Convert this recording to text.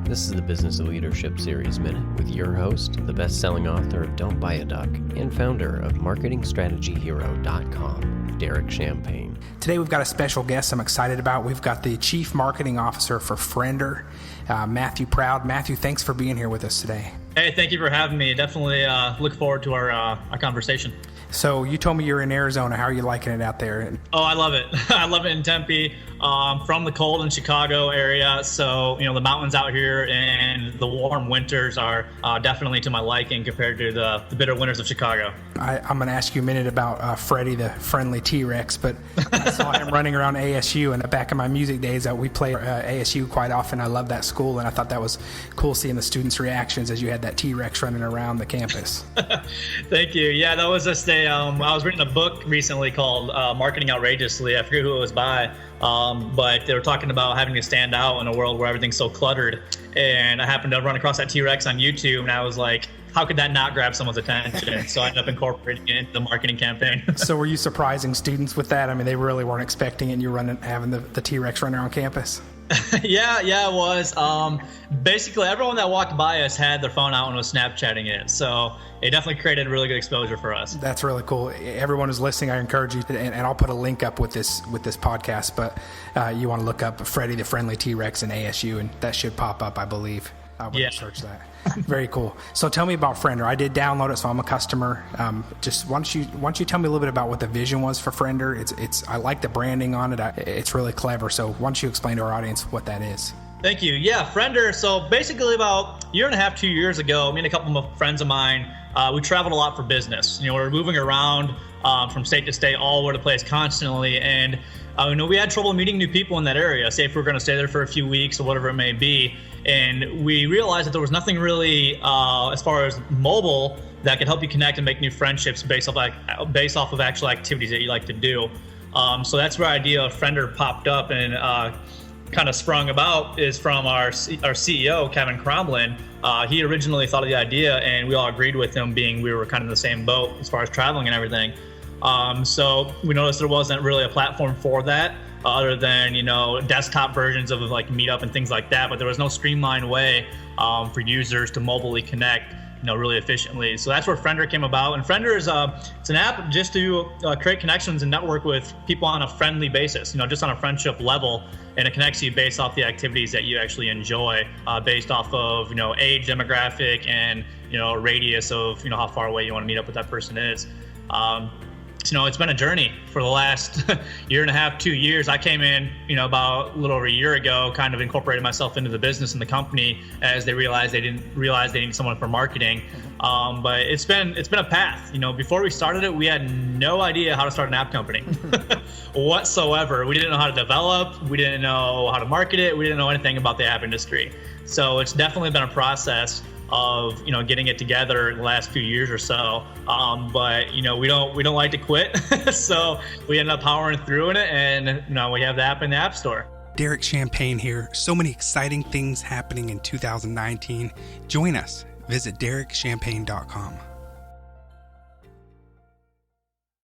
This is the Business of Leadership Series Minute with your host, the best-selling author of Don't Buy a Duck and founder of MarketingStrategyHero.com, Derek Champagne. Today we've got a special guest I'm excited about. We've got the Chief Marketing Officer for Friender, Mathew Proud. Mathew, thanks for being here with us today. Hey, thank you for having me. Definitely look forward to our conversation. So you told me you're in Arizona. How are you liking it out there? Oh, I love it. I love it in Tempe. From the cold in Chicago area, so the mountains out here and the warm winters are definitely to my liking compared to the bitter winters of Chicago. I'm going to ask you a minute about Freddie, the friendly T-Rex, but I saw him running around ASU, and back in my music days, we played ASU quite often. I love that school, and I thought that was cool seeing the students' reactions as you had that T-Rex running around the campus. Thank you. Yeah, that was just I was reading a book recently called Marketing Outrageously. I forget who it was by. But they were talking about having to stand out in a world where everything's so cluttered. And I happened to run across that T-Rex on YouTube, and I was like, how could that not grab someone's attention? So I ended up incorporating it into the marketing campaign. So were you surprising students with that? I mean, they really weren't expecting it, and you having the T-Rex running around campus? Yeah, it was. Basically, everyone that walked by us had their phone out and was Snapchatting it. So it definitely created really good exposure for us. That's really cool. Everyone who's listening, I encourage you, and I'll put a link up with this podcast, but you want to look up Freddie the Friendly T-Rex in ASU, and that should pop up, I believe. I would search that. Very cool. So tell me about Friender. I did download it, so I'm a customer. Just why don't you tell me a little bit about what the vision was for Friender? It's I like the branding on it. It's really clever. So why don't you explain to our audience what that is? Thank you. Yeah, Friender. So basically about a year and a half, 2 years ago, me and a couple of friends of mine, we traveled a lot for business. We're moving around from state to state, all over the place constantly. And we had trouble meeting new people in that area, say if we were going to stay there for a few weeks or whatever it may be. And we realized that there was nothing really, as far as mobile, that could help you connect and make new friendships based off of actual activities that you like to do. So that's where the idea of Friender popped up and kind of sprung about is from our CEO, Kevin Cromlin. He originally thought of the idea, and we all agreed with him, being we were kind of in the same boat as far as traveling and everything. So we noticed there wasn't really a platform for that other than, desktop versions of like Meetup and things like that. But there was no streamlined way for users to mobilely connect, really efficiently. So that's where Friender came about. And Friender is it's an app just to create connections and network with people on a friendly basis, just on a friendship level. And it connects you based off the activities that you actually enjoy, based off of, age, demographic, and, radius of, how far away you want to meet up with that person is. It's been a journey for the last year and a half, 2 years. I came in, about a little over a year ago, kind of incorporated myself into the business and the company as they realized they needed someone for marketing. But it's been a path. Before we started it, we had no idea how to start an app company whatsoever. We didn't know how to develop. We didn't know how to market it. We didn't know anything about the app industry. So it's definitely been a process of getting it together in the last few years or so, but we don't like to quit, so we end up powering through it, and we have the app in the App Store. Derek Champagne here. So many exciting things happening in 2019. Join us. Visit DerekChampagne.com.